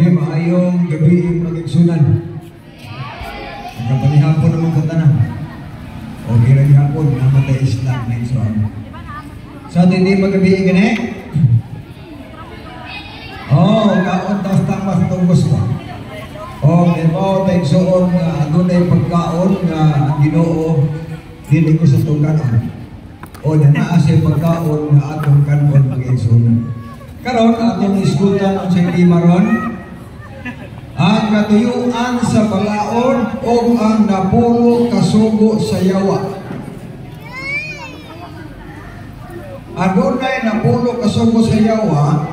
Maayong gabi yung mag-igsunan. Nagkapanihapon naman ka tanan. Okay lagi hapon, namatay Islam na igsunan. Sa atin di magabi gani? Kaon tas tamas tunggos ko. Ito tayo igsuon nga adunay pagkaon nga ang Ginoo dili ko sa tungkanon. Na asay pagkaon nga atong kanon mag-igsunan. Karon atong iskutan ang sa limaron. Ang katuyuan sa balaod o ang napulo kasugo sa yawa. Adunay napulo kasugo sa yawa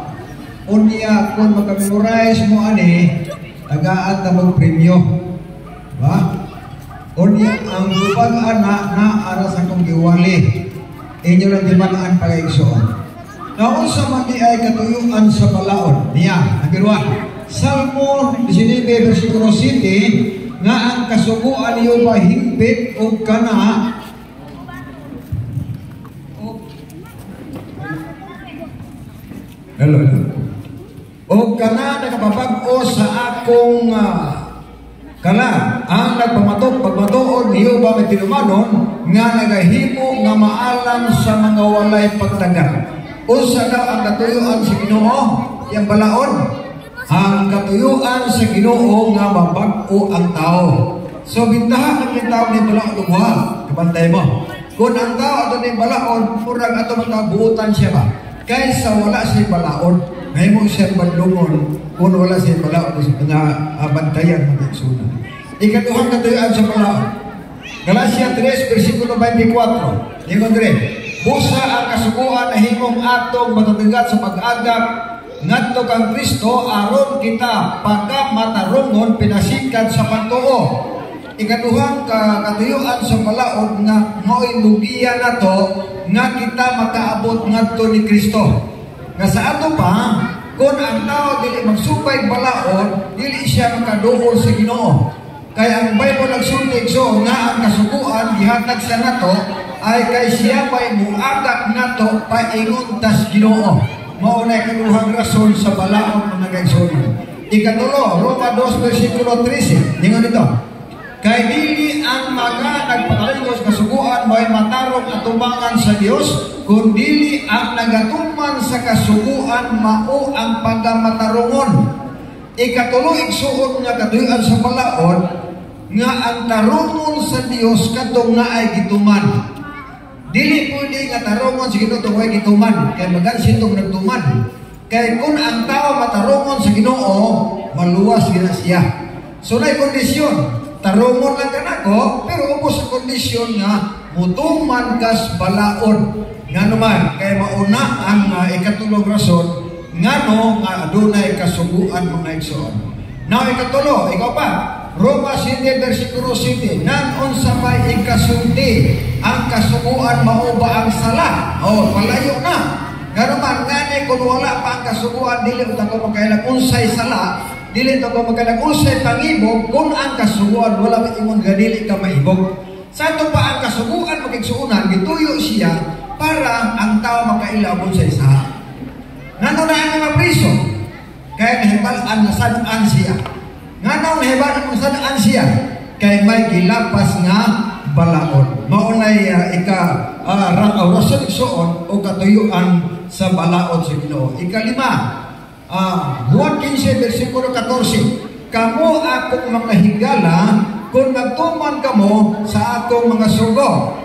unya kung makamemorize mo ani, tagaan na mag-premyo. Diba? Unya ang lubag anak na ara sa kong giwali. Inyo lang dimanaan pag-igsoon. Naon sa mati ay katuyuan sa balaod. Niya, nagirwa. Salmo 19, versikulo 7, nga ang kasuguan niyo ba higpit o kana o kana nakapapag-o sa akong kala ang nagpamatok pagmatuon niyo ba may tinumanon nga nagahimo nga maalam sa mga walay pagtagat. Unsa daw ang katuyuan sa Ginoo? Yang balaod ang katuyuan sa Ginoo nga mabag-o ang tao. So bintahan ang tao ni balaod ugwa, kabantay mo. Kung ang tao ato ni balaod, murag ato matabuutan siya ba? Kaysa wala siya balaod, ngayon mo siya badlungon kung wala siya balaod na bantayan ng igsoon. Ikaduhang katuyuan sa balaod. Galacia 3, versikulo 24. Ingon dire, busa ang kasuguan na himong atong matatagat sa pag-agap ngadto kang Kristo aron kita pagkamatarungon pinasikat sa pagtuo. Ikaduhang katuyuan sa balaod nga mao'y lubiya nato nga kita makaabot ngadto ni Kristo. Nga sa ato pa, kung ang tao dili magsubay balaod, dili siya makaduol sa Ginoo. Kaya ang Bible nagsulti so nga ang kasuguan gihatag sa nato ay kay siya may muagak nato paingon tas Ginoo. Mao na ikaduhang rason sa balaod nga nagaigsoon. Ikatulo, Roma 2 versikulo 13. Ningon dito. Kay dili ang mga nagpakaligos kasuguan mo'y matarong atubangan sa Dios, kun dili ang nagatuman sa kasuguan mao ang pagamatarungon. Ikatulo igsuon nga katuyuan sa balaod nga ang tarungon sa Dios kadto nga ay gituman. Dili pwede nga tarungon sa Ginoo tungod ay gituman, kay magansin tong nagtuman. Kay kung ang tao matarungon sa Ginoo, maluwas gina siya. So na kondisyon, tarungon lang kanako, pero ubos sa kondisyon nga mutuman kas balaod. Nga naman, kay mauna ang ikatulong rason, ngano nga adunay kasuguan mga igsoon. Now ikatulo, ikaw pa, Roma 7 versikulo 7, nang unsa may ikasulti ang kasuguan mao ba ang sala? Oh, palayo na. Nga naman, ngani kung wala pa ang kasuguan, dili uta ko makailang unsay sala, dili to ko magkailang unsay pangibog, kung ang kasuguan wala pa imong ganili ka maibog. Sa ito pa ang kasuguan magigsuunan, gituyo siya para ang tao makailabon sa isa. Ngano na ang mga priso? Kaya nahibalaan na sadaan siya. Ngano nahibalaan na sadaan siya? Kaya may gilapas nga balaod. Maunay rason igsoon o katuyuan sa balaod sa Ginoo. Ikalima, Juan 15 versikulo 14. Kamo akong mga higala kung nagtuman kamo sa akong mga sugo.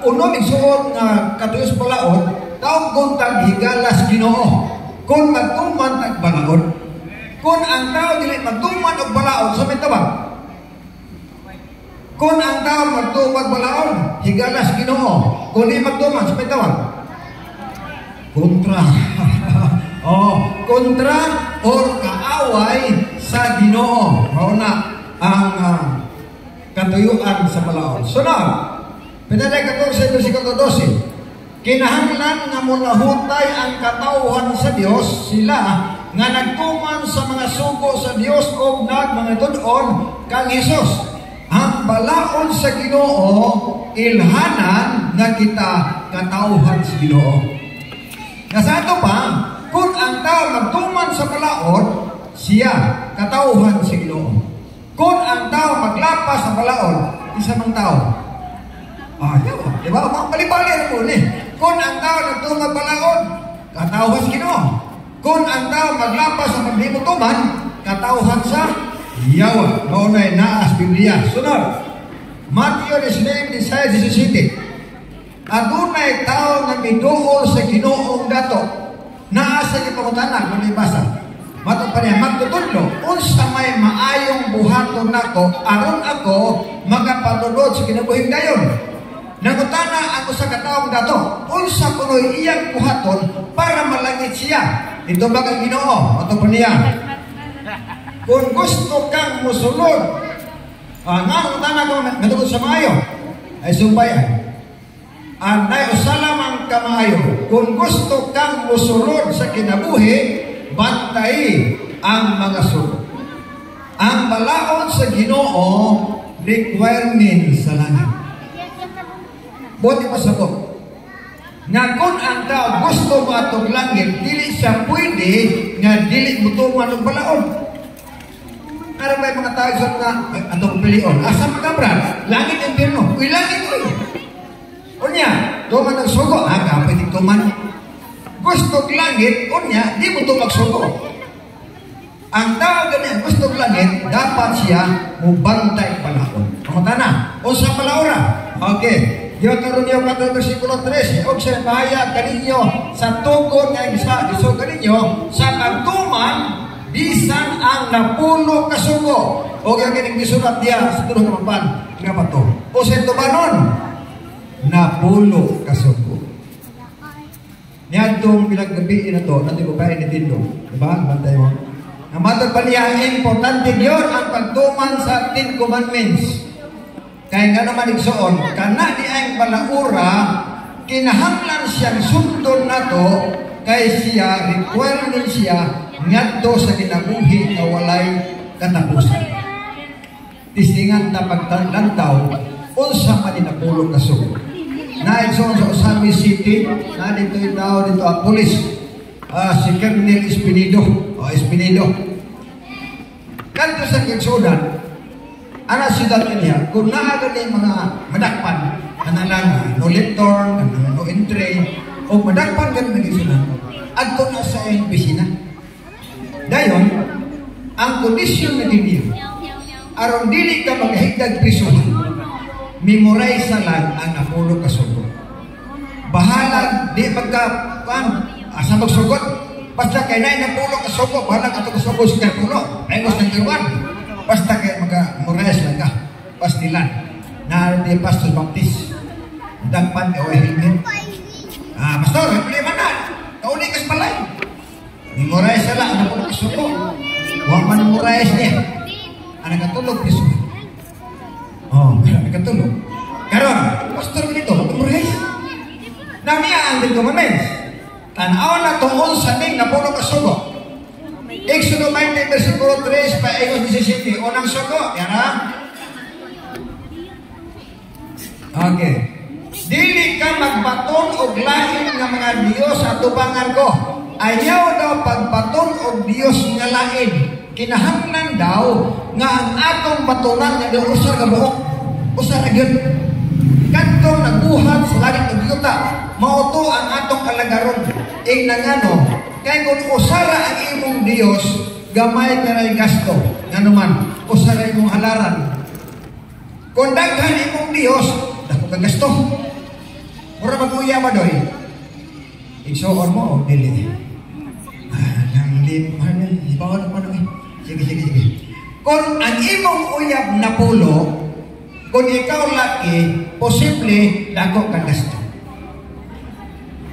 Unong igsuon nga katuyos balaod, taong kung taghigalas Ginoo. Kung magtuman tag balaod. Kung ang tao dili magtuman og balaod, sa may tabang. Kung ang tao magtuman balaod, higalas Ginoo. Kung di magtuman, sa may tabang. Kontra. Kontra or kaaway sa Ginoo. Mauna ang katuyuan sa balaod. Sunod, Pinalay 14, versikulo 12. Kinahanglan nga mulahutay ang katawhan sa Dios sila nga nagtuman sa mga sugo sa Dios o nagmangatudon kang Hesus. Ang balaod sa Ginoo ilhanan nga kita katawhan sa Ginoo. Nga sa ato pa, kung ang tao nagtuman sa balaod, siya katawhan sa Ginoo. Kung ang tao maglapas sa balaod, isa mang tao. Ayaw, di ba? Bali-bali po ni. Kung ang tao nagtumag balaod, katawhan sa Ginoo. Kung ang tao maglapas sa paghimutuman, katawhan sa yawa. Maunay naas Biblia. Sunod, Matthew 19:17. Adunay tao nga miduol sa Ginoong dato. Naas sa ipangutanan, kung ibasa. Matod pa niya, magtutudlo, unsa may maayong buhaton nako, aron ako magapadulod sa kinabuhing dayon. Nangutana ako sa kataong dato, unsa kuno'y iyang buhaton para malangit siya. ito ba ang Ginoo? Ato pa niya. Kung gusto kang musulod, nga ang tana ko natugod sa maayo, ay sumbayan. Anay usalam ang kamayo. Kung gusto kang musulod sa kinabuhi, bantay ang mga sulod. Ang balaod sa Ginoo, requirement sa langit. Buti pasabot. Nga kung ang tao gusto mo atong langit, dili siya pwede nga dili mo tuman ang balaod. Karang may mga tao sa nga atong pilion. Asa magkabra? Langit ang pirno. Uy, langit ko. Unya, tuman ang sugo. Kapit yung tuman. Gusto langit, unya, di mo ito magsugo. Ang tao ganyan, gusto langit, dapat siya mubantay balaod. Kamuta na? O sa balaora? Okay. Deuteronomio 4, versikulo 13, og sa bahaya kaninyo sa tukod nga isa iso kaninyo sa pagtuman bisan ang napulo ka sugo. Og ang kining gisulat diya sa tulo ka mapan nga bato. O sa tubanon napulo ka sugo. Niadtong pinaggabi na to, natin ko pa initindo. Diba? Bantay mo. Ang matag paniyahin, importante yun ang pagtuman sa 10 commandments. Kaya nga naman igsoon, kana di ang balaura, kinahanglan siyang sundon na to, kay siya, requirement siya, ngadto sa kinabuhi na walay katapusan. Tisingan na paglantaw, unsa man inapulong na sugo. Na igsoon sa Osamis City, na dito yung tao dito ang pulis, si Colonel Espinido. Kanto sa igsoon, ana siyudad niya, kung naaga ni mga madakpan, kanalang no lector, no entry, o madakpan ganun nag-isunan, agto na sa iyong pisina. Dayon, ang kondisyon na din aron dili ka maghigdag prisuhan, memorize na lang ang napulo ka sugot. Bahalag, di asa magsugot, basta kay na napulo ka sugot, bahalag ato ka sugot sa kapulo, ay mas nagkawan. Basta kayo mag-murayas lang ka. Pastilan. Na di Pastor Baptist. Dagpan ka o helmet. Pastor, problema na. Kauli ka sa balay. Ni murayas na lang. Ano po nakasuko? Huwag man murayas niya. Ano katulog? Piso. Katulog. Karon, Pastor nito, mag-murayas. Namiya ang recommends. Tanaw na tungkol sa ning na puno kasuko. Exodo 20, versikulo 3, paingos 17. Unang sugo, yan ha? Okay. Dili ka magbaton og lain nga mga Diyos sa tubangan ko. Ayaw daw pagbaton og Diyos nga lain. Kinahanglan daw nga ang atong batunan nga daw usar ka buhok. Usar na yun. Kantong nagbuhat sa langit ng yuta. Mauto ang atong alagaron. Nangano, kaya kung usara ang imong Diyos, gamay ka rin gasto. Nga naman, usara imong halaran. Kung daghan imong Diyos, dako ka gasto. Mura mag-uya ba doy? Igsoon mo o dili? Ibaw na pa doy. Sige. Kung ang imong uyab na pulo, kung ikaw laki, posible dako ka gasto.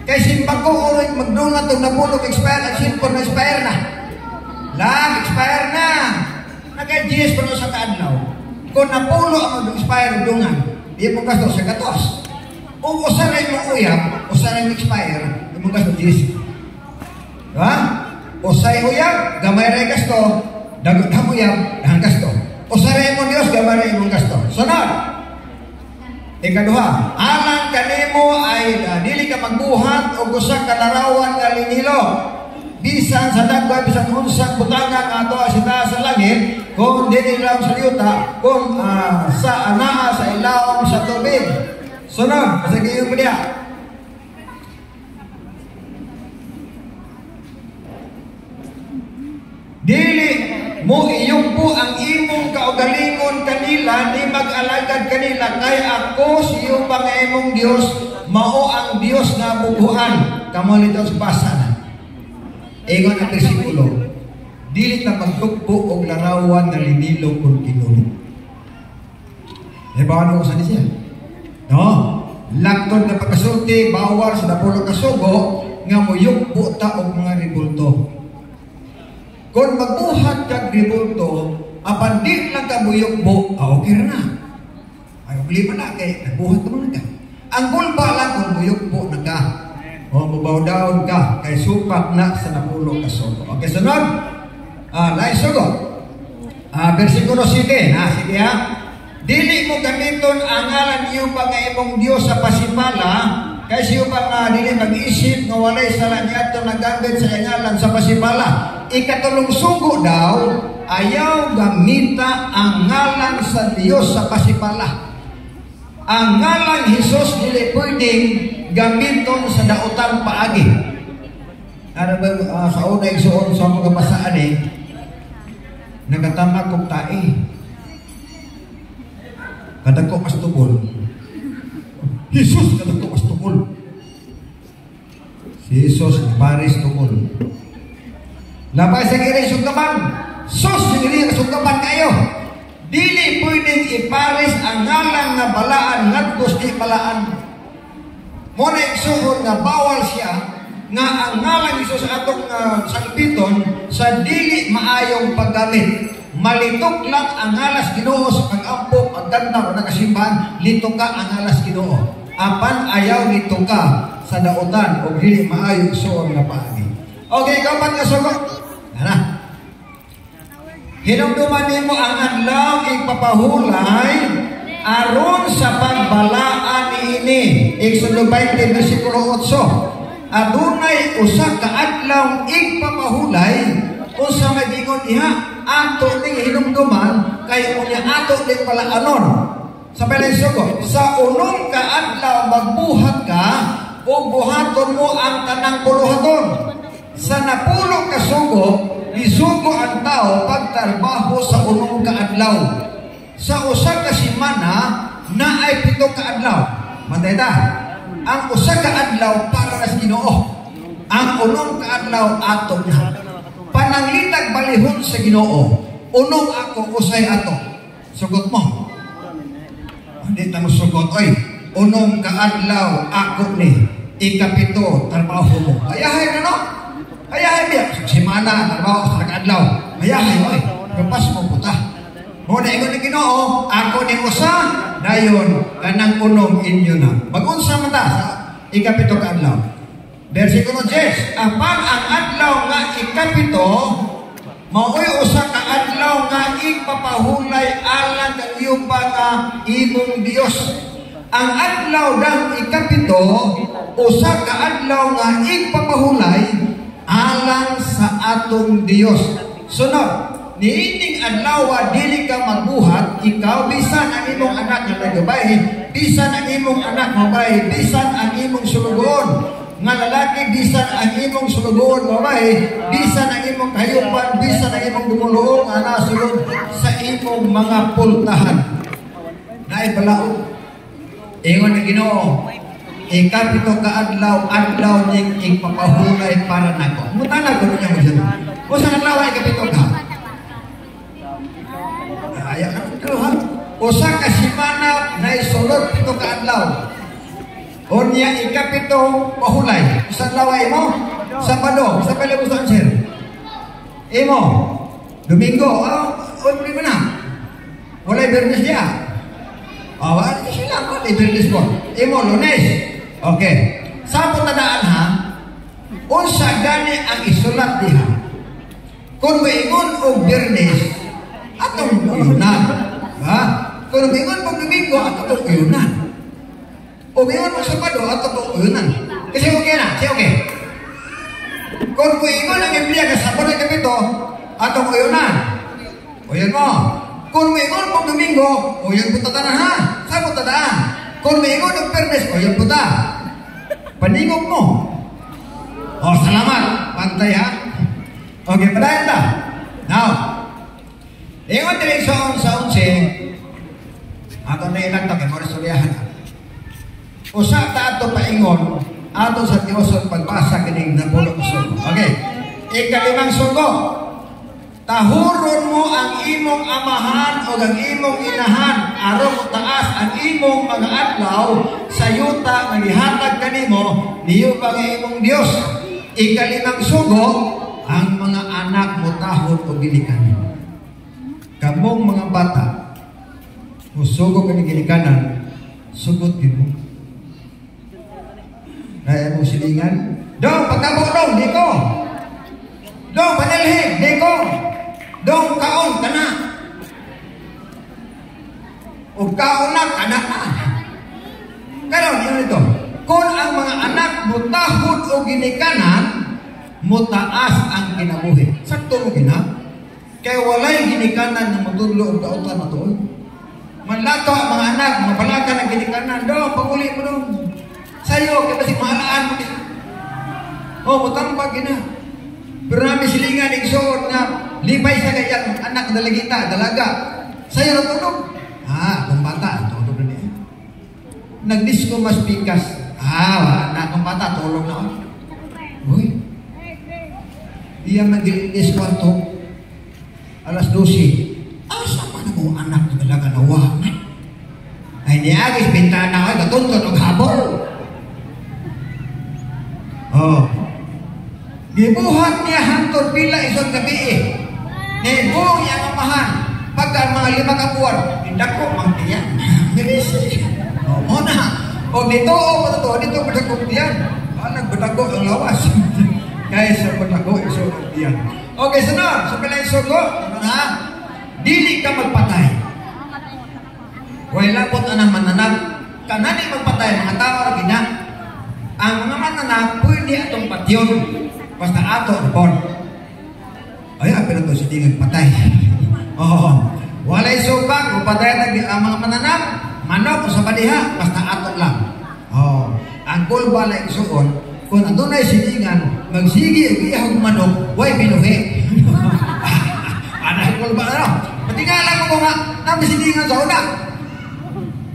Kaya simpa ko ulit magdungat itong napulog expire at simpo na expire na. Expire na. Naka-GS pa sa kaadlaw. Kung napulo ang mag-expire dungan, di mo gasto sa gatos. Kung usaray mo uyab, usaray mo expire, di mo gasto GS. Diba? Usay uyab, gamay rin gasto. Dagot na uyab, dahan gasto. Usaray mo Diyos, gamay rin mong gasto. Sunod. Ikaduha, alang kanimo ay dili ka magbuhat o usa ka larawan nga linilo. Bisan sa dagway, bisan unsang butangan nga ato asita sa langit, kung dili lang sa liyuta, kung sa anaa sa ilawom sa tubig. Sunod, pasagiyon mo niya. Dili mo iyumpo ang imong kaugalingon kanila, di mag-alagad kanila, kay ako siyong pang-imong Diyos, mao ang Diyos na bubuhan. Kamo nito sa basa na. Ingon ang versikulo, dili ka magtugpo og larawan na linilong kung kinulong. Nabawan ko sa siya. No? Laktod na pagkasulti, bawal sa napulo kasugo, nga muyugbo ta og mga rebulto. Kung magbuhat kag rebulto, apan di lang ka muyugbo, okay ra na. Ay problema na kay nagbuhat naman ka. Ang gulba lang kung muyugbo na ka. O mubaw-daon ka kay supak na sa napulo ka sugo. Okay, sunod. Lain sugo. Versikulo 7. Sige ha. Dili mo gamiton ang ngalan niyo pa nga imong Dios sa pasipala, kay siyo pa dili mag-isip nga walay sala niya ito nagamit sa ngalan sa pasipala. Ikatulong sugo daw, ayaw gamita ang ngalan sa Dios sa pasipala. Ang ngalan Jesus dili pwedeng gamiton sa daotang paagi. Ano ba sa una igsuon sa mga basaan nagatama kong tae. Kadagko mas tubol. Jesus kadagko mas tubol. Si Jesus Paris tubol. Labay sa kiri sugkapan. Sus kiri sugkapan kayo. Dili pwedeng iparis ang ngalan nga balaan ngadtos di balaan. Muna igsuon nga bawal siya nga ang ngalan ni Jesus atong sangpiton sa dili maayong paggamit. Malitok lang ang ngalas Ginoo sa pag-ampo, pagdanda o nakasimbahan, lito ka ang ngalas Ginoo. Apan ayaw lito ka sa daotan o dili maayong suon nga paagi. Okay, kapan ka sugot? Nana. Hinumduman nimo ang adlaw ipapahulay aron sa pagbalaan niini. Exodo 20 bersikulo 8. Adunay usa ka adlaw ipapahulay unsa may gingon diha ato ning hinumduman kay unya ato ning balaanon. Sa sugo, sa unong ka adlaw magbuhat ka o buhaton mo ang tanang puluhaton. Sa napulo ka sugo, isugo ang tao pagtrabaho sa unong ka adlaw. Sa usa ka semana na ay 7 ka adlaw. Mantay ta. Ang usa ka adlaw para sa Ginoo. Ang unong ka adlaw ato na. Pananglitag balihon sa Ginoo. Unong ako usay ato. Sugot mo. Hindi ta mo sugot oy. Unong ka adlaw ako ni ikapito trabaho mo. Ayahay na no? Ayahay biya. Semana trabaho sa adlaw. Ayahay oy. Kapas mo puta. Muna ingon ni Ginoo, ako ni usa dayon kanang unong inyo na. Mag-unsa man ta sa ikapito ka adlaw. Bersikulo 10. Apan ang adlaw nga ikapito maoy usa ka adlaw nga ipapahulay alang kang iyong nga imong Dios. Ang adlaw ng ikapito usa ka adlaw nga ipapahulay alang sa atong Dios. Sunod. Niining adlaw dili ka magbuhat, ikaw bisan ang imong anak nga nagabay, bisan ang imong anak mabay, bisan ang imong sulugon nga lalaki, bisan ang imong sulugon mabay, bisan ang imong kahayupan, bisan ang imong dumuluong nga nasulod sa imong mga pultahan. Naibalaod. Ingon ng Ginoo, ikapito ka adlaw ning ipapahulay para nako. Mutana ko niya mo siya. O sa adlaw ikapito ka. Ayan ka ha. Usa ka semana na isulod 7 ka adlaw. Unya ikapito pahulay. Sa adlaw mo Sabado, sa pala mo sa sir. Imo Domingo, uli mo na. Walay Bernes dia. Wala sila ko Bernes mo. Imo Lunes. Okay. Sa putadaan ha. Unsa gani ang isulat diha. Kung maingon og Bernes atong uyunan. Ha? Kung mingon pag Domingo, atong uyunan. O mingon pag Sabado, atong uyunan. Kasi okay na, kasi okay. Kung mingon ang Biblia ka Sabado kapito, atong uyunan. Uyan mo. Kung mingon pag Domingo, uyan po tatanan ha. Sa po tataan. Kung mingon ang Pernes, uyan po ta. Paningog mo. O, salamat. Pantay ha. Okay, padayan ta. Now, ingon direksyon sa 11, ato na ilang to, kay Morisoliahan. Usa ta ato paingon, ato sa Diyos ang pagbasa kining napulong sugo. Okay, ikalimang sugo, tahuron mo ang imong amahan o ang imong inahan, aron mo taas ang imong mga adlaw, sa yuta nga gihatag kanimo, niyo ba nga imong Diyos. Ikalimang sugo, ang mga anak mo tahod o ginikanan. Kamong mga bata, musugo ka ni ginikanan, sugot din mo. Kaya mo silingan, dong, pagkabok dong, di ko. Dong, panalhin, di ko. Dong, kaon, kana. O kaon na, kana na. Karon, yun ito. Kung ang mga anak mo tahod o ginikanan, mo taas ang kinabuhi. Sakto mo gina. Kaya walay ginikanan na matudlo ang kautan na to. Manlato ang mga anak, mapalakan ang ginikanan. Dong, paguli mo dong. Sayo, kaya basig mahalaan mo din. O, mutambag gina. Pero namin silingan ng suot na lipay sa kayang anak dalagita, dalaga. Sayo na tulog. Kung bata, tulog na niya. Nagdisko mas pikas. Anak ng bata, tulog na. Uy. Iyang nag-ilis kwarto. Alas 12. Asa pa na mo anak na talaga nawa? Ay niagis, bintana ko, katuntun og habol. Gibuhat niya hantod pila isang gabi Nibuong niya ang amahan. Pagka mga 5 ka buwan, tindak ko, mangtiyan. Muna. O dito, dito badagog diyan. Nagbadago ang lawas. Kaya sa badago, iso diyan. Okay, sunod. Sa pilay sugo, dili ka magpatay. Wala po anang mananap. Kanani magpatay, mga tao na gina. Ang mga mananap, pwede atong patyon. Basta ato ang pon. Ay, apin na ito silingan patay. Walay subak, upatay ang mga mananap. Manok sa badiha, basta ato lang. Ang kulba lang isuon, kung andun ay silingan, magsigi ang iyahong manok, way binuhi. Anak kulba na. Patingala ko nga, namin silingan sa una.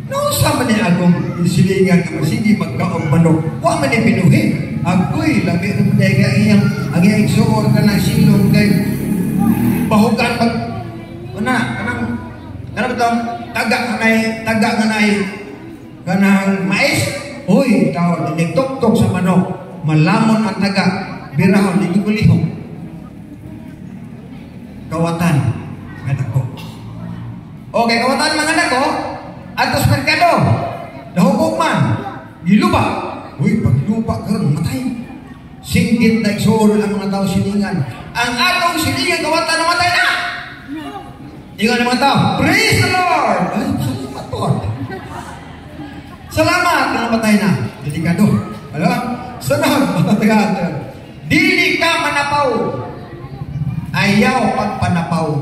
No, sama niya akong silingan na magsigi magkaong manok, wa man niya binuhi. Agoy, labi ng padega ang iyang isuon ka ng silong kay bahugan pag kanang itong taga nga na kanang mais. Uy, tao, nagtok-tok sa manok. Malamon ang taga. Birahon, hindi ko lihong. Kawatan. Anak ko. Okay, kawatan mga anak ko. Atos merkado. Nahugog man. Gilupa. Uy, pag lupa ka rin, matay. Singgit na isuon ang mga tao silingan. Ang atong silingan, kawatan na matay na. Ingat ng mga tao. Praise the Lord! Ay, salamat po. Salamat na namatay na. Delikado. Alam? Sunod, mga taga-atal. Dili ka manapaw. Ayaw pagpanapaw.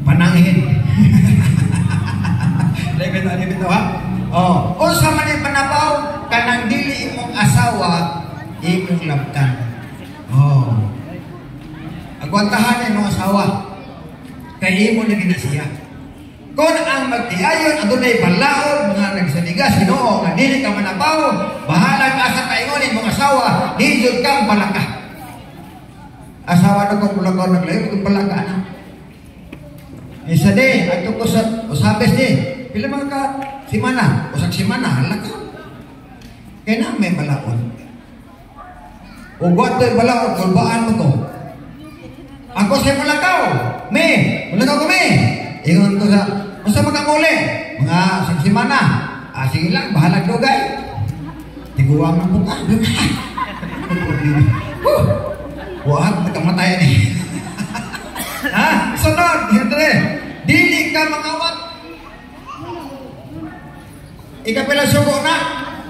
Pananghin. Libit ito ha? Kung sa manin panapaw, kanang dili imong asawa, imong labtan. Agwantahan imong asawa. Kaya mo na ginasiya. Kung ang magtiayon, adunay balaod, mga nagsaligas, Ginoo, nga dili ka manapaw, bahala ka sa kaingonin mong asawa, dijud kang balaka. Asawa na kong bulakaw, naglayo kong balaka na. Isa de, at ko sa usabes de, pila mga ka, simana, usak simana, halaka. Kaya na may balaod. Ugot do'y balaod, kulbaan mo to. Ako sa malakaw, malakaw kami. Ingon ko sa magkamuli, mga simana. Sige lang, bahalag dugay. Tiguang ng puta. Wah, nagkamatay ni. Sunod, hindi. Dili ka mangawat. Ikapila sugo na,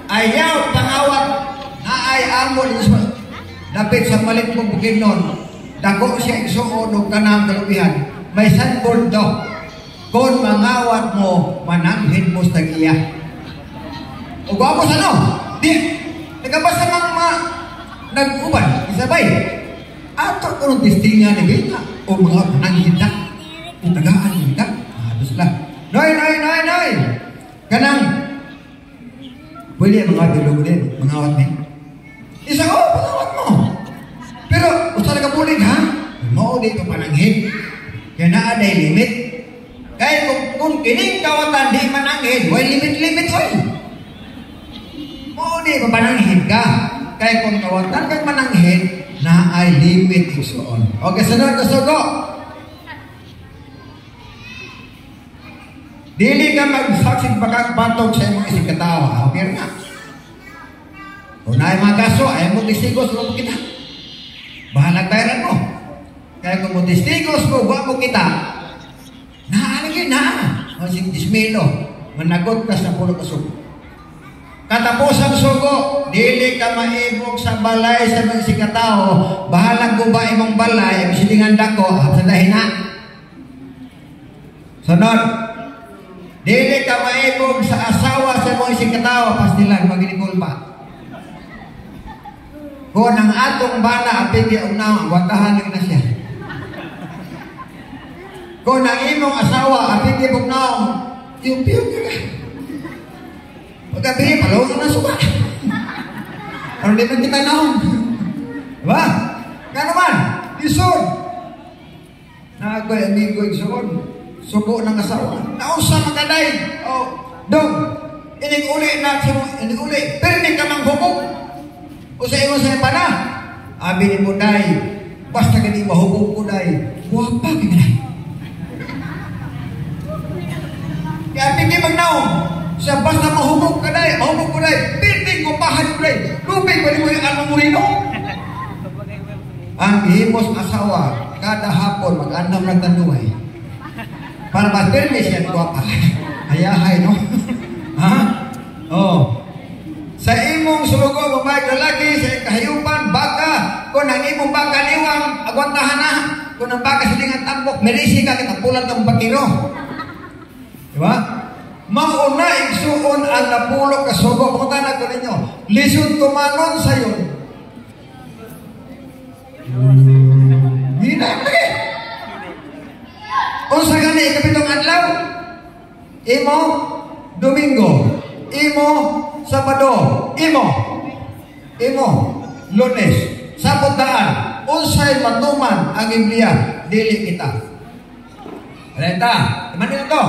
ayaw pangawat na ay amon. Dapit sa malit mong bukid nun. Dako siya isuon o kanang kalubihan. May sanbol daw. Kung mangawat mo, mananghin mo sa iya. O gawapos ano? Di, nagabasa mga nag-uban, isabay. Ato ko nung testingan ni Bita. O mga mananghin na. O tagaan ni Bita. Halos lang. Noy! Kanang, pwede mga tulog din, mangawat niya. Isa ko, pangawat mo. Pero, usa na kapulig ha? Mao di ka pananghin. Kaya naaday limit. Kaya kung kining kawatan di mananghin, why limit, oy. Mao di ka pananghin ka. kay kung kawatan kag mananghid na ay limit igsoon. Okay, sunod na sugo. Dili ka magsaksig pagkakbatog sa imong isig katawa. Okay na. Kung na mga kaso, ayaw mo testigos mo kita. Bahalag bayaran mo. Kaya kung mo testigos mo, buwan mo kita, naalagay na. Masing dismilo, managot ka sa pulo kasugo. Katapos ang sugo, dili ka maibog sa balay sa mga isig katao, bahalag mo ba imong balay, ang silingan dako, sa dahina. Sunod, dili ka maibog sa asawa sa mga isig katao, pastilan, maginikul pa. Kung ang atong bana, apig yung na, watahan na siya. Kung ang imong asawa, apig yung na, tiyong-tiyong ka. Pagkabi, palawag na suba. Pero di man kita naon. Diba? Nga naman, isod. Nagay, amigo, isod. Sugo ng asawa. Nausa magaday. O, dong, ining uli na, ining uli. Pero hindi ka mang hubog. Usay-usay pa na. Abi ni mo, day, basta gani mahubog ko, day. Wapa ka ganay. Kaya pindi magnaong. Siya basta mahubog ka, day. Mahubog ko, day. Pindi ko, pahan ko, day. Lubig ba ni mo yung ano mo rin, no? Ang himos asawa, kada hapon, mag-andam ng tanuay. Para ba, pirmi siya, wapa. Hayahay, no? Ha? Oh. Sa imong sulugo, babae lalaki, sa kahayupan, baka, kung ang imong baka liwang, agwantahan na, kung ang baka silingan tambok, merisi ka, kitapulan ng bakiro. Diba? Mauna igsuon ang napulok kasugo. Kung tanak ko ninyo, lisod tumanon sa'yo. Hina, lagi. Kung sa gani, ikapitong adlaw, imo, Domingo, imo, Sabado, imo, Lunes, Sabot daan, unsay matuman ang Biblia, dili kita. Renta, iman nila to.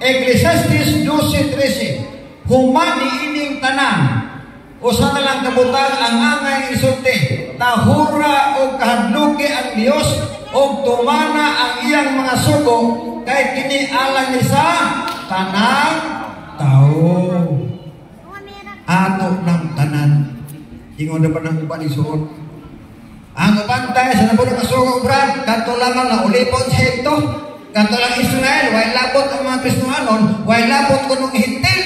Ecclesiastes 12:13. Humani ining tanan, usa na lang kabutang ang angay isulti, tahura o kahadluki ang Dios, o tumana ang iyang mga sugo, kay kini alang ni sa tanang tao. Ato ng tanan. Ingon na pa ng uban isuot. Ang ubantay sa nabuno kasugo, brad, kanto lamang na ulipon sa ito. Kanto lang Israel, way labot ang mga Kristohanon, way labot ko nung hintil.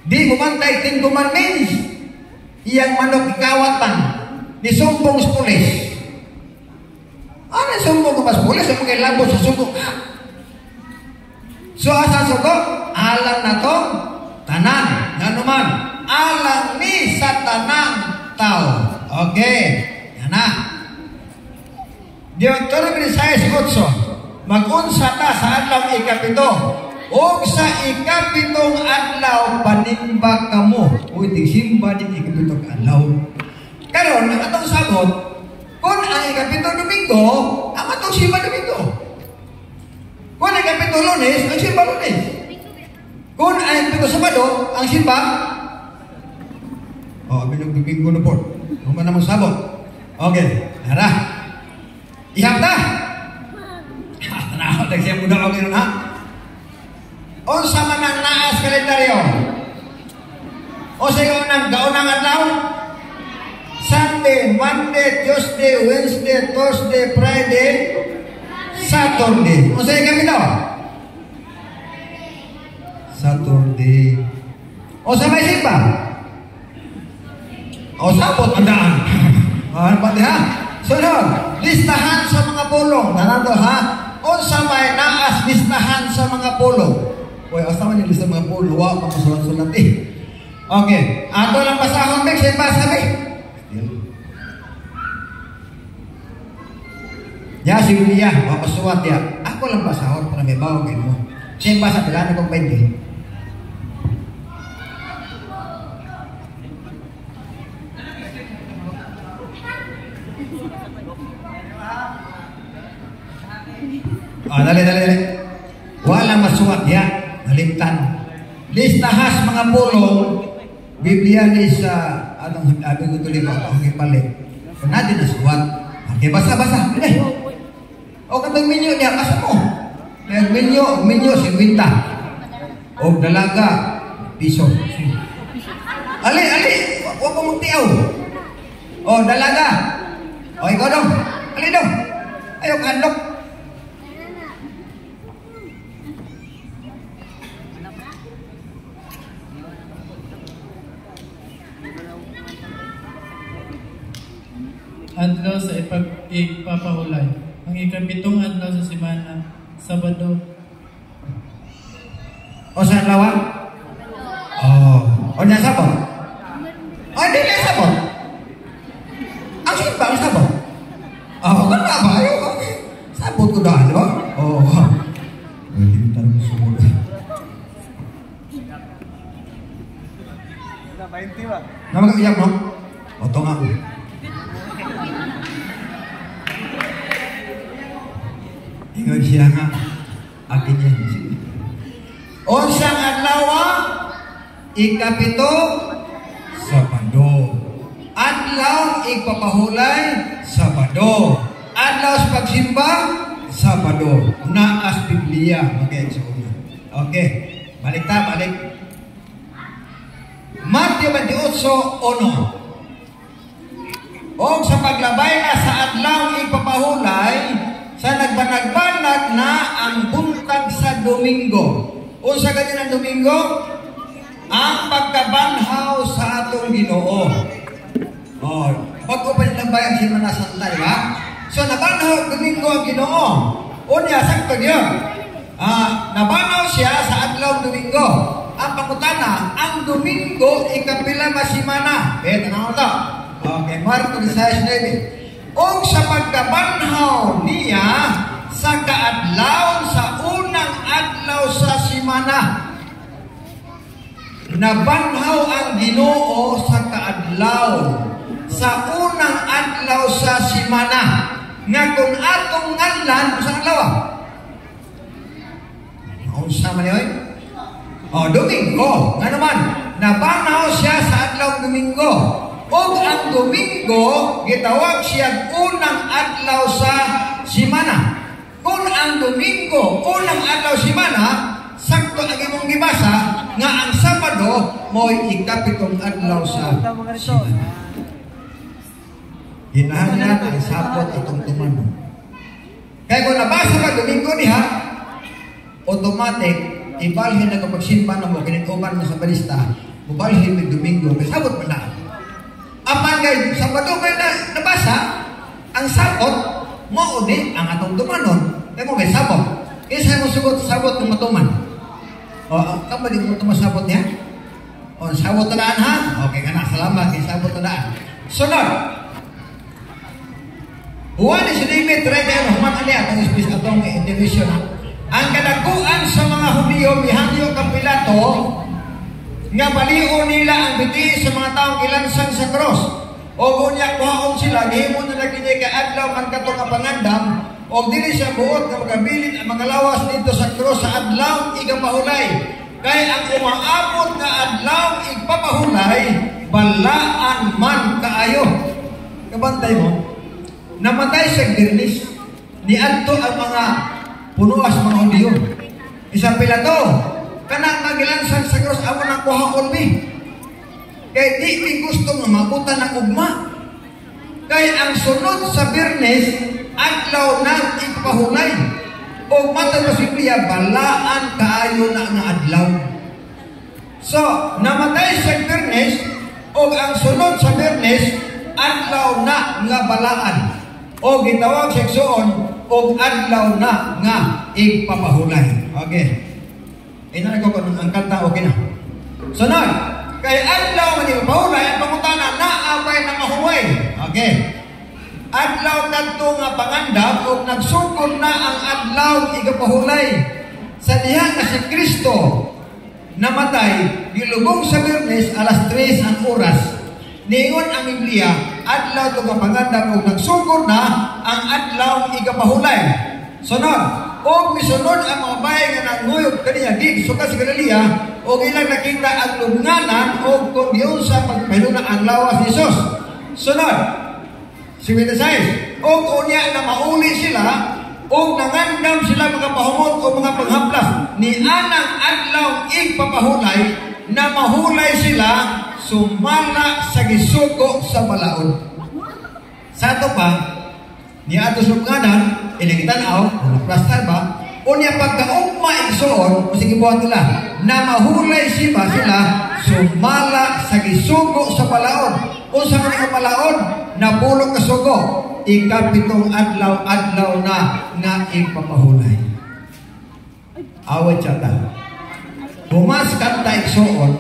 Di bumantay 10 commandments. Iyang manok ikawatan, ni sumpong sa pulis. Ano sumpong ko sa pulis? Ang mga labot sa sugo. So asa sugo? Alam na to, tanan, nanuman. Alam ni sa tanang tao. Okay. Yan na. Deuteronomy 6:8. Mag-unsa ta sa adlaw ikapito. O sa ikapitong adlaw panimba kamo. Uy, tigsimba din ikapitong adlaw. Karon, ang atong sagot, kung ang ikapitong Domingo, ang atong simba Domingo. Kung ang ikapitong Lunes, ang simba Lunes. Kung ang ikapitong Sabado, ang simba binong-bingo na po. Kung ba naman sabot. Okay. Nara. Ihap na. Tanaw. Nagsiya mo na ako gano'n, ha? O sa manang naas kalendaryo. O sa gaunang adlaw. Sunday, Monday, Tuesday, Wednesday, Thursday, Friday, Saturday. O sa kami daw? Saturday. O sa may simba? O sabot, andaan. Ano ba ha? Sunod, listahan sa mga pulong. Nanado ha? O sa may naas, listahan sa mga pulong. Uy, asa man yung lista mga pulong. Wow, makasulat-sulat eh. Okay. Ato lang basahon, Bek. Siya basa, Bek. Ya, si Julia, mapasuwat ya. Ako lang basahon para may bawang kayo mo. Siya basa, kailangan kong 20. Dali. Walang masuwat ya. Nalimtan. Listahas mga pulong. Biblia ni sa atong abi ko tuloy ko ang ipalit. Kung natin nasuwat. Okay, basa-basa. Hindi. O katong minyo niya, basa mo. Minyo, 50. O dalaga, piso. Ali, huwag mo magtiyaw. O dalaga. O ikaw dong. Ali dong. Ayaw kandok. Adlaw sa ipapahulay. Ang ikapitong adlaw sa semana, Sabado. O sa adlaw? O niya sabon? O hindi niya sabon? Ang simba, ang sabon? Kan nga ba? Sabon ko dahil, di ba? Hindi tayo sumunod. 20 ba? Namagkakiyak mo? O ito nga ko. Ingat siya nga. Akin yan. O siyang adlaw, ikapito, Sabado. Adlaw, ipapahulay, Sabado. Adlaw sa pagsimba, Sabado. Naas Biblia. Okay, so okay. Balik. Matthew 28:1. O sa paglabay na sa adlaw ipapahulay, sa nagbanag-banag na ang buntag sa Domingo. Unsa gani ang Domingo? Ang pagkabanhaw sa atong Ginoo. Pag-upan ng bayan si Manasanta, di ba? So nabanhaw Domingo ang Ginoo. Unya sakto gyud. Nabanhaw siya sa adlaw Domingo. Ang pangutana, ang Domingo ikapila ka semana. Tanaw ta. Okay, Marco 16:9. O sa pagkabanhaw niya sa kaadlaw sa unang adlaw sa semana. Nabanhaw ang Ginoo sa kaadlaw sa unang adlaw sa semana. Nga kung atong nganlan sa adlaw. Unsa man yoy? Domingo. Nga naman, nabanhaw siya sa adlaw Domingo. O ang Domingo, gitawag siya unang adlaw sa semana. Kung ang Domingo, unang adlaw semana, sakto ang imong gibasa, nga ang Sabado, mo'y ikapitong adlaw sa semana. Hinahanglan ang sapot itong tumano. Kaya kung nabasa ka Domingo niya, automatic, ibalhin na kapag simpa na mo, kinikuman mo sa balista, mubalhin mo Domingo, may sabot pa na. Apan kay Sabado kay nabasa ang sabot mo udi ang atong tumanon kay mo may sabot kaysa mo sugot sabot ng matuman kamali mo tumasabot niya sabot tadaan ha okay kana salamat kay sabot tadaan sunod Juan 19:30 human ali atong espes atong division ang kadaguan sa mga Hudiyo mihangyo kang Pilato nga baliw nila ang biti sa mga taong ilansang sa cross. O unya kuhaon sila, gihimo na lagi niya kaadlaw ang katong pangandam, o dili siya buot nga magabilin ang mga lawas dito sa cross sa adlaw igapahulay. Kaya ang umaabot nga adlaw igpapahulay, balaan man kaayo. Kabantay mo, namatay sa Biyernes, niadto ang mga punuas mga Hudiyo. Isa Pilato, kanang magilansan sa cross amo nang kuhaon mi. Kay di mi gusto nga mabutan ng ugma. Kay ang sunod sa Biyernes adlaw na ipahulay. O mata sa Biblia balaan kaayo na nga adlaw. So namatay sa Biyernes o ang sunod sa Biyernes adlaw na nga balaan. O gitawag sa igsoon o adlaw na nga ipapahulay. Okay. Ina ko kung ang kanta okay na. Sunod, kay adlaw man ipahulay ang pangutana na apay na mahuway. Okay. Adlaw kadto nga pangandam ug nagsugod na ang adlaw igapahulay. Sa diha nga si Kristo namatay gilubong sa Biyernes alas 3 ang oras. Niingon ang Biblia, adlaw to nga pangandam ug nagsugod na ang adlaw igapahulay. Sunod, o misunod ang mga bahay nga nanguyog kaniya di suka sa Galilea o ilang nakita ang lubnganan o kung yun sa pagpahiluna ang lawas ni Jesus. Sunod, si 26, o unya na mauli sila o nangandam sila mga pahumot o mga panghamplas ni anang adlaw igpapahulay na mahulay sila sumala sa gisuko sa balaod. Sa ito pa, ni ato sumganan, iligitanaw, plastar ba, o niya pagkaugma igsoon, o sige buhat nila, na mahulay sila sumala sa gisuko sa balaod. O sa mga balaod, napulong kasugo, ikapitong adlaw na ipapahulay. Awat siya ta. Humas kanta igsoon,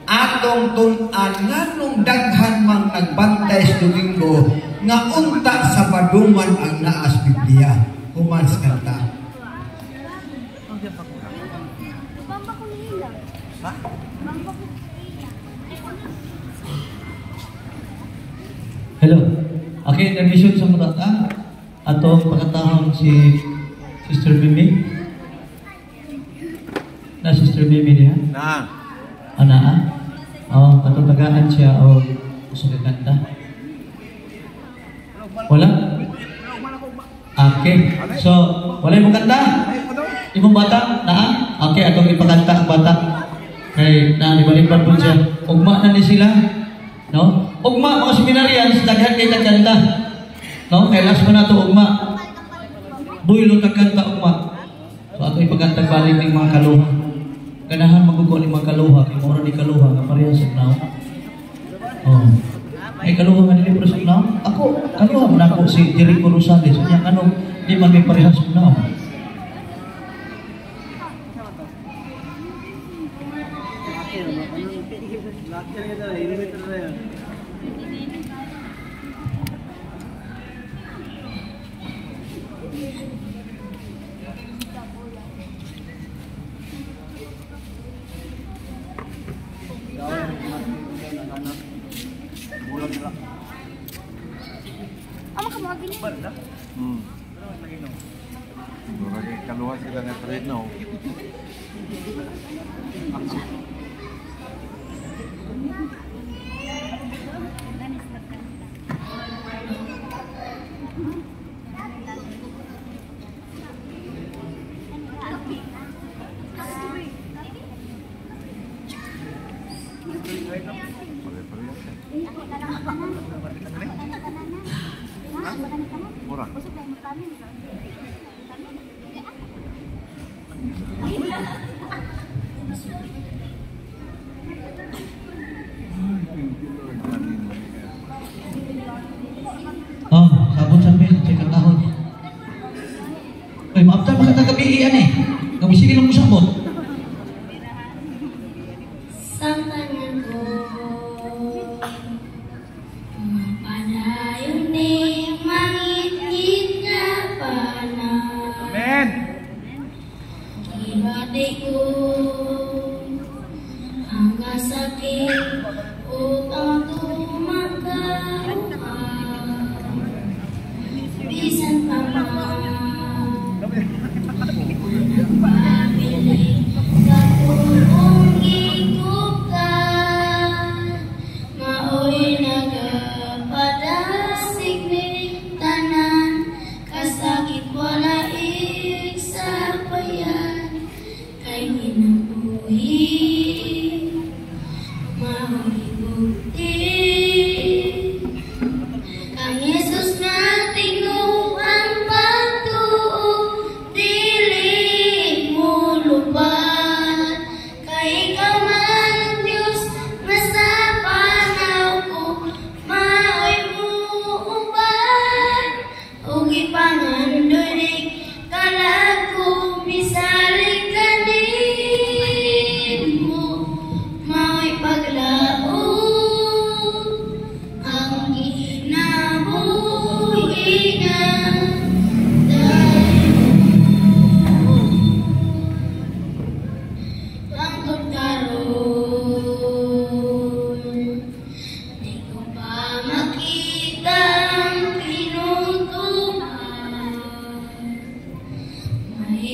atong tunan nganong daghan mang nagbantay sa Domingo nga unta sa paduman ang naas Biblia. Humas kanta. Hello. Okay, nag-mission sa mutata. Atong pagkatahon si Sister Mimi. Na Sister Mimi diha? Na. Ana? Oh, atong tagaan siya o gusto ka kanta. Wala? Okay. So, wala yung kanta? Ibang bata? Na? Okay, atong ipakanta ang bata. Kay nalibalipan po siya. Ugma na ni sila. No? Ugma, mga seminarians, daghan kay kagkanta. No? Kay last mo na ito, ugma. Buylo kagkanta, ugma. So, ato ipagkanta balik ng mga kaluha. Ganahan magugo ng mga kaluha. Kaya mura ni kaluha, nga parehas sa now. Oh. Ay, kaluha nga nili pero sa now? Ako, kaluha mo na ako si Jericho Rosales. Kanya, ano, di man may parehas sa now. Kaluha sila ng trade now. Murah. Oh, sabon sambil cek tahun. Maaf tak makata gabi eh. Gamisige lang mo sabon. Sangkan ko padayon ni mangit-ngit nga pana. Amen. Ibadi ko hanggang sakit utang tumagkaruha. Bisan pa mabiling kapulong ikutan maoy nagapadasig ni tanan kasakit wala iksapayan kay ginabuhi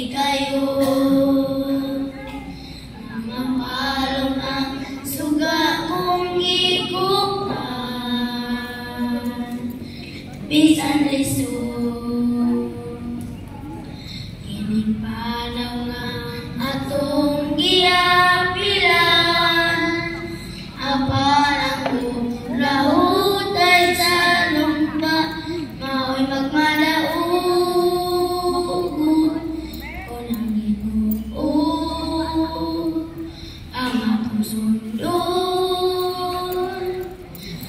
dili kayo. Mapalong ang suga kong ikupan, bisan lisod. Kining palaw nga atong giapilan, aparang lahutay sa lumba, mao'y magmalaugod o nang Ginoo ang atong sundon.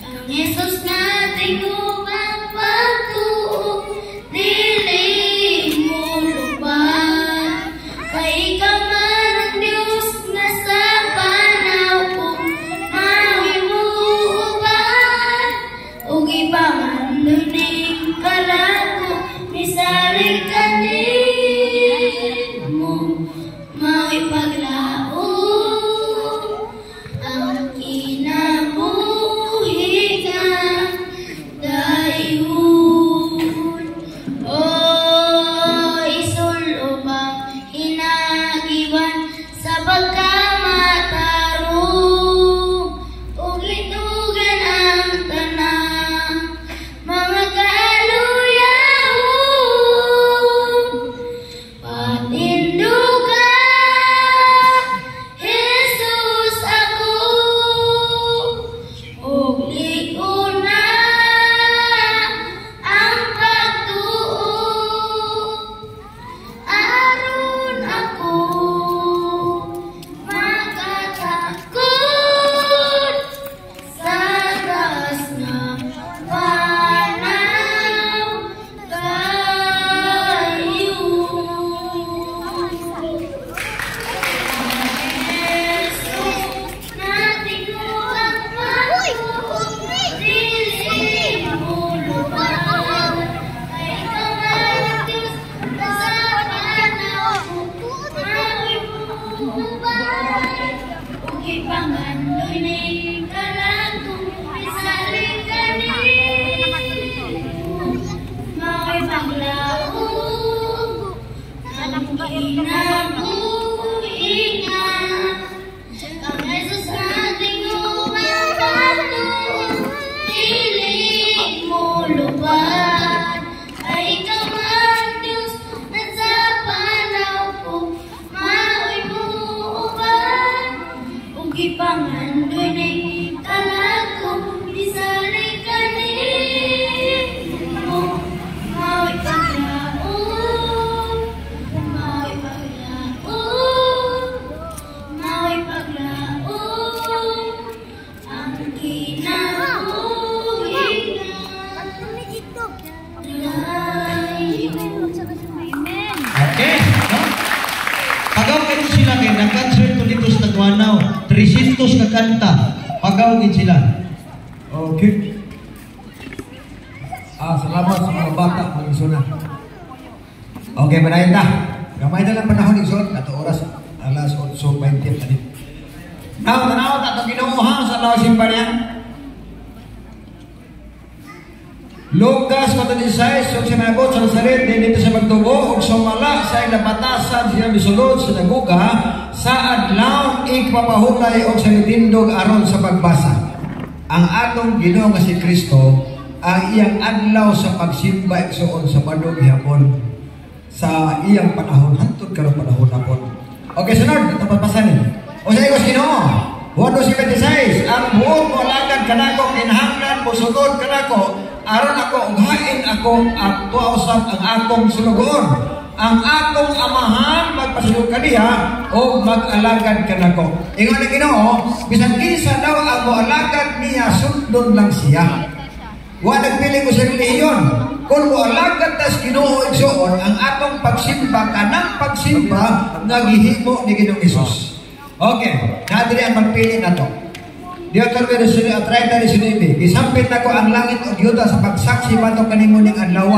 Ang Jesus nating upang pagtuo, dili mo lupahan, kay ikaw man ang Diyos na sa panaw ko mahimuuban. Ug ipangandoy ning kalako, misalig kanin mo, mao'y paglaom ang kinabuhi nga dayon. O isulo bang hinagiban sa pagkamatarong, ug itugan ang tanan mga kaluyahon. Patinduga, Jesus ako, ug liko na ang pagtuo. Aron ako makatakot sa taas na panaw kayo. Jesus, nating luwag pagtuo, dili mo lupahan, kay ikaw man ang Diyos na sa panaw ko mao'y buuban. Ug ipangandoy ning kalagong misalig kanin mo, mao'y paglaom ang kinabuhi nga. Ang Jesus nating upang pagtuo, dili mo lupahan, kay ikaw man Diyos na sa panaw ko mao'y buuban. Ug ipangandoy ning kalagong misalig kanin mo, mao'y paglaom, mao'y paglaom, mao'y paglaom ang kinabuhi nga dayon. Okay, no? Pagaw kayo sila kay nag-concert ko dito sa Tagwanaw. 300 ka kanta. Pagaw kayo sila. Okay. Salamat sa mga bata mga isuna. Okay, manayon na. Gamay na lang panahon ng isun. Ato oras, alas 8:20 tadi. Now, tanaw, tato ginuuhang sa lawas simba niya. Lucas 4:16, yung sinabot sa Nazaret, din dito sa pagtubo, ug sumala sa ilapatasan siya misulod sa naguga, sa adlaw ikpapahulay og sa nitindog aron sa pagbasa. Ang atong Ginoo nga si Kristo, ang iyang adlaw sa pagsimba igsoon sa Sabado gihapon sa iyang panahon hangtod karon panahon hapon. Okay, sunod, ito papasanin. O sa igos Ginoo, Juan 2:26, ang buot mo alagad kanako, kinahanglan mo sugod kanako, aron ako ughain ako at tuausap ang akong sunugon. Ang akong amahan magpasulog kaniya o mag-alagad kanako. Ingon na Ginoo, bisan kinsa daw ang moalagad niya, sundon lang siya. Wa nagpili ko sa relihiyon. Kung moalagad tas Ginoo igsoon, ang atong pagsimba kanang pagsimba nga gihimo ni Ginoong Hesus. Okay, nadiri ang magpili na to. Deuteronomy 30:19, gisampit nako ang langit o yuta sa pagsaksi batok kanimo ning adlaw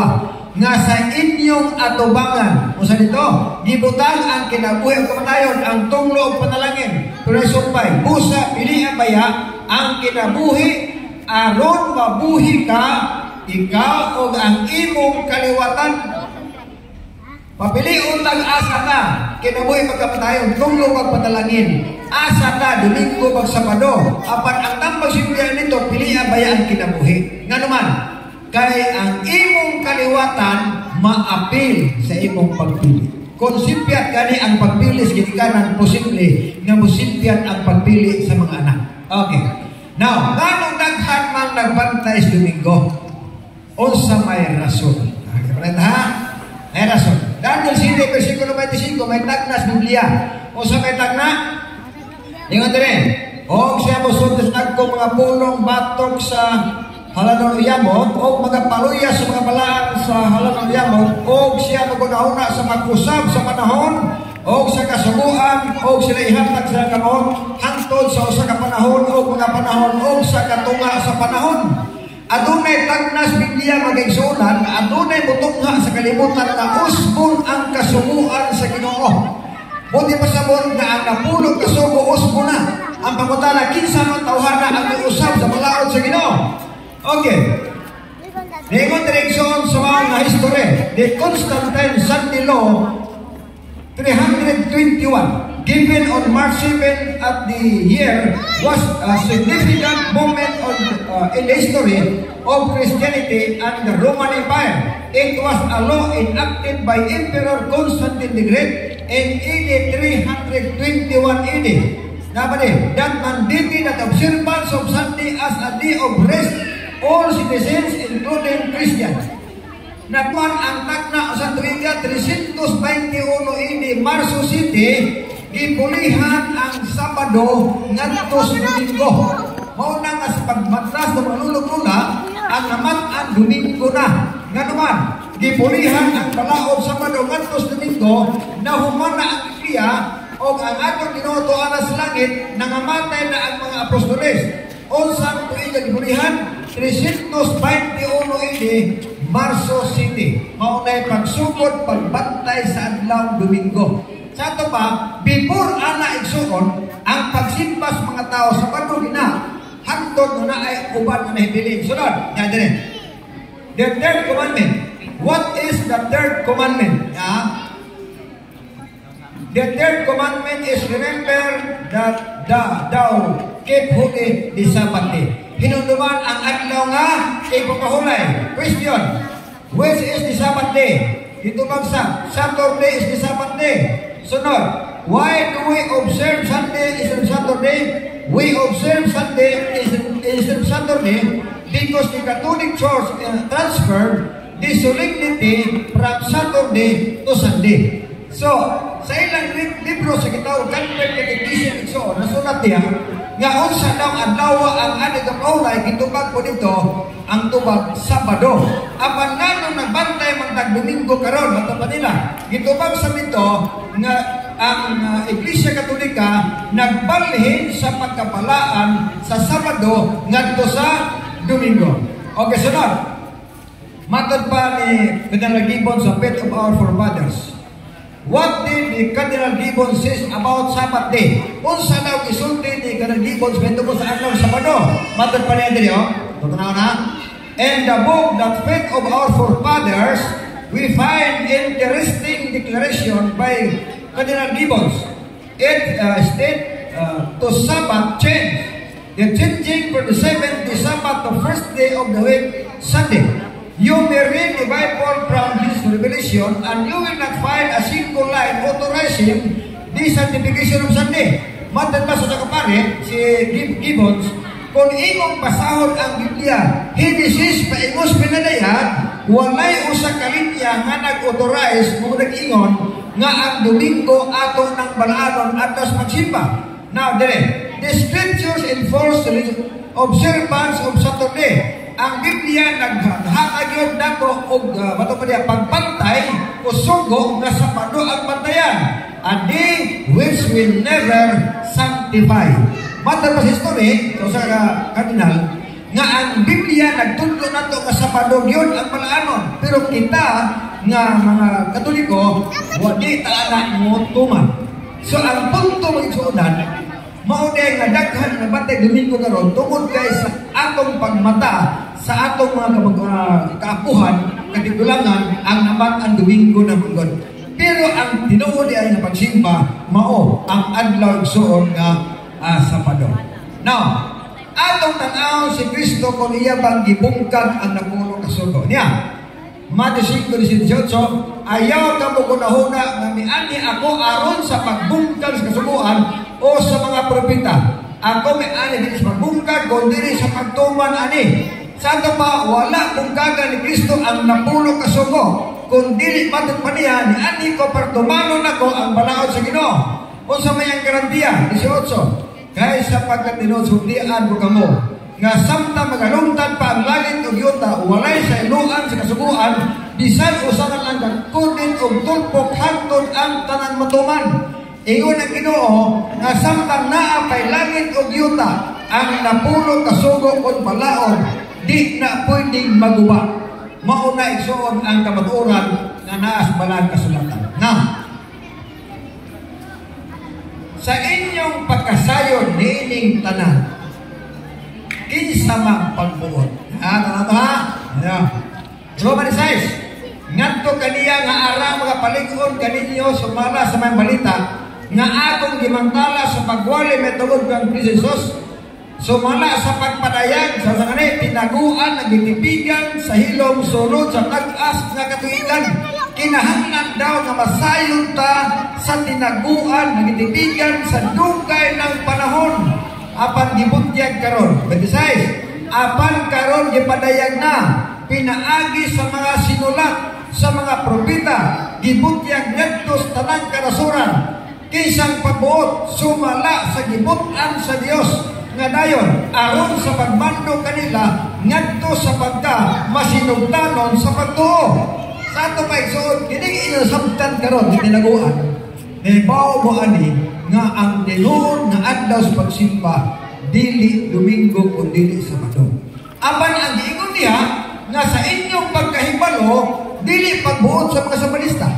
nga sa inyong atubangan. Usa dito, gibutang ang kinabuhi ug kamatayon, ang tunglo ug panalangin. Tunay sumpay, busa pili ang baya ang kinabuhi aron mabuhi ka ikaw ug ang imong kaliwatan. Papilion lang asa ka, kinabuhi magkapatayon, tulo kag patalangin. Asa ka, Domingo pag Sabado. Apan ang tambag simplihan nito, pilihan bayaan kinabuhi. Nga naman, kay ang imong kaliwatan, maapil sa imong pagpili. Kung simpiat gani ang pagpili sa ginikanan, posible nga musimpiat ang pagpili sa mga anak. Okay. Now, ganong daghan man nagbantay sa Domingo, unsa may rason. Okay, ha? May rason. Daniel 7, versikulo 25, may tagnas Biblia. Unsa may tagna? Ingon din. O siya mo sunod nagko mga pulong batok sa halanon yamot, o mga paluya sa mga balaan sa halanon yamot, o siya magunahuna sa magkusab sa panahon, o sa kasuguan, o sila ihatag sa kamot, hangtod sa usa ka panahon, o mga panahon, o sa katunga sa panahon. Adunay tagnas Biblia magigsunan, adunay mutungha sa kalibutan na usbon ang kasuguan sa Ginoo. Buti pa sabon na ang napulog kasugo usbon na. Ang pangutana kinsa man tawhana ang usab sa balaod sa Ginoo. Okay. Ningon direksyon sa mga history, the Constantine Sunday Law 321 given on March 7 at the year was a significant moment in the history of Christianity and the Roman Empire. It was a law enacted by Emperor Constantine the Great in AD 321 AD. That mandated that observance of Sunday as a day of rest all citizens including Christians. Nakuan ang tagna sa tuiga 321 AD Marso City, gipulihan ang Sabado ngadto sa Domingo. Mao na nga sa pagmatras ng malulog-lula, ang naman Domingo na. Nga naman, gipulihan ang balaod Sabado ngadto sa Domingo, na humana ang Biblia o ang atong Ginoo tuanas sa langit, nangamatay na ang mga apostoles. Unsang tuiga gipulihan 321 AD Marso City. Maunay pagsugod, pagbantay sa adlaw Domingo. Sa ito pa, before ana igsuon, ang pagsimbas mga tao sa Padugina, hangtod na ay uban na nahibiling. Sunod, yan din. The third commandment. What is the third commandment? The third commandment is remember that thou keep holy the Sabbath day. Hinunduman ang adlaw nga ipapahulay. Question, which is the Sabbath day? Ito bagsa, Saturday is the Sabbath day. Sunod, why do we observe Sunday instead of Saturday? We observe Sunday instead of Saturday because the Catholic Church transferred the solemnity from Saturday to Sunday. So, sa ilang libro sa Gitawag Convent Catechism ito, nasulat niya, nga unsa daw adlaw ang anigapawlay, gitubag po dito, ang tubag Sabado. Apan nano nagbantay magtag Domingo karon, mato pa nila. Gitubag sa dito, nga ang Iglesia Katolika nagbalhin sa pagkapalaan sa Sabado ngadto sa Domingo. Okay, sunod. Matod pa ni Cardinal Gibbon sa Faith of Our Forefathers. What did the Cardinal Gibbon says about Sabbath day? Unsa daw isulti ni Cardinal Gibbon sa adlaw Sabado? Matod pa niya diri, tutunaw na. In the book that Faith of Our Forefathers, we find interesting declaration by Cardinal Gibbon. It states to Sabbath change. The changing for the seventh day Sabbath, the first day of the week, Sunday. You may read the Bible from this revelation and you will not find a single line authorizing the sanctification of Sunday. Matad pa sa kapare, si Gibbons, kung imong pasahod ang Biblia, hindi sis paingos pinadaya, walay usa kalitya nga nag-authorize kung nag-ingon nga ang Domingo ato ng balaanon atas magsimba. Now, the scriptures enforce the observance of Saturday. Ang Biblia naghatag yun nato og pagbantay o sugo nga Sabado ang bantayan, a day which will never sanctify. Matapos history, so sa kardinal, nga ang Biblia nagtudlo nato nga Sabado yun ang balaanon, pero kita nga mga Katoliko wadi taala mo tuman. So ang punto ng isuunan, maunay nga daghan nga bantay Domingo karon tungod kay sa atong pagmata sa atong mga kaapuhan, katigulangan ang naman ang Domingo na munggon. Pero ang tinuod ay na pagsimba mao ang adlaw igsuon nga Sabado. Now, atong tan-aw si Kristo kung iya bang gibungkag ang napulo ka sugo niya. Matthew 5:18, ayaw ka mo kunahuna nga miani ako aron sa pagbungkag sa kasuguan o sa mga propeta. Ako miani din sa pagbungkag kundi sa pagtuman ani. Sa ato pa, wala bungkagan ni Kristo ang napulo ka sugo. Kung dili matut pa niya, ni ani ko pagtumano na ko ang balaod sa Ginoo. O sa mayang garantiya, 18, kaya sa pagkatinud, sundian ko kamo, nga samtang magalungtad pa ang langit o yuta, walay sa iluan sa kasuguan, bisan usakan ang kagkudin o tulpok hangtod ang tanan matuman. Ingon ang Ginoo, nga samtang naapay langit o yuta, ang napulo kasugo o balaod, di na pwedeng maguba. Mauna igsuon ang kamatuoran na naas balang kasulatan. Na, sa inyong pagkasayon niining tanan, kinsa mang pagbuot. Tanan to ha? Ayan. Roman 6, ngadto kaniya nga ara mga palig-on kaninyo sumala sa mga balita nga akong gimantala sa pagwali metulog kang Jesus. Sumala sa pagpadayag sa sanganay, tinaguan, nagitipigan sa hilom sunod sa tag-as nga katuigan. Kinahanglan daw nga masayon ta sa tinaguan, nagitipigan sa dugay ng panahon. Apan gibutyag karon. 26, apan karon gipadayag na, pinaagi sa mga sinulat, sa mga propeta, gibutyag ngadto sa tanang kanasuran. Kisang pagbuot, sumala sa gibutan sa Dios. Nga dayon, aron sa pagmando kanila, ngadto sa pagka masinugdanon sa pagtuo. Sa ato pa igsuon, kining inasabtan karon tinaguan. Ibaw mo ani nga ang tinuod nga adlaw sa pagsimba dili Domingo kundi dili Sabado. Apan ang giingon niya nga sa inyong pagkahibalo dili pagbuot sa mga sabalista.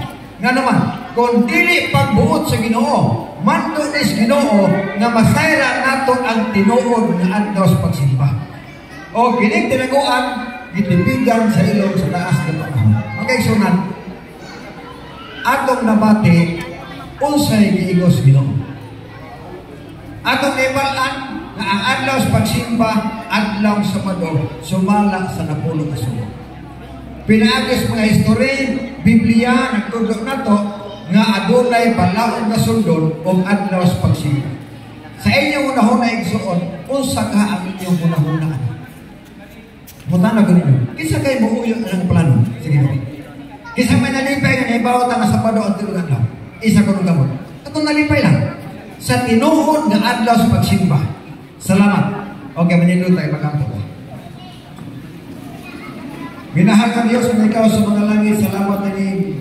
Nga naman, kung dili pagbuot sa Ginoo, mando is Ginoo nga masayra nato ang tinuod nga adlaw sa pagsimba. O kining tinaguan gitipigan sa ilong sa taas ng panahon. Okay, sunan. Atong nabati unsay giingos Ginoo. Atong ibalan nga ang adlaw sa pagsimba, adlaw sa Sabado, sumala sa napulo ka sugo. Pinaagis mga history, Biblia nagtudlo nato nga adunay balaod nga sundon o adlaw sa pagsimba. Sa inyong unahuna igsuon, unsa ka ang inyong unahunaan? Mutana ganito. Kinsa kay muuyo ang plano? Sige po. Kinsa may nalipay nga naibaw ta nga Sabado at tilugan lang. Isa ko nung gamot. Atong nalipay lang. Sa tinuod nga adlaw sa pagsimba. Salamat. Okay, manindot tayo makampo ko. Minahal ka Diyos na ikaw sa mga langit, salamat na ni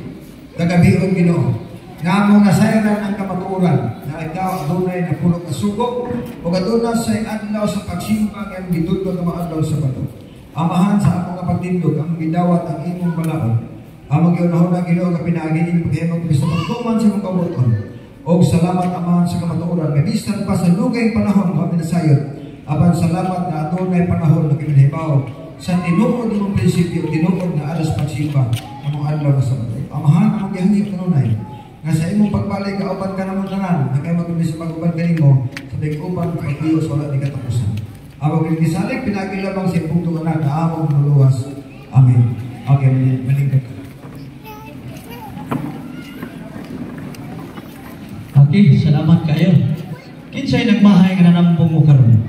kagabiong Ginoo. Nga mo nasayran ang kamatuoran na ikaw adunay na pulo kasugo o adunay sa adlaw sa pagsimba nga gitudlo nga adlaw sa Sabado. Amahan sa akong pagtindog ang gidawat ang imong balaod. Among giunahon ang Ginoo nga pinaagi ni pagkahimong Kristo pagtuman sa imong kabuton. O salamat amahan sa kamatuoran nga bisan pa sa lugay panahon nga pinasayod. Apan salamat na adunay panahon na kinahibaw sa tinuod ng prinsipyo, tinuod na alas pagsimba ng adlaw na Sabado. Amahan ang gihangi kanunay nga sa imong pagbalik kauban ka namon tanan na kay magubis sa paguban kanimo sa tig-uban kay Dios wala di katapusan. Ako gisalig pinagi lamang sa punto anak na among luluwas. Amen. Okay, malingkod ka. Okay, salamat kayo. Kinsay nagmahay nga nanampong mo karon?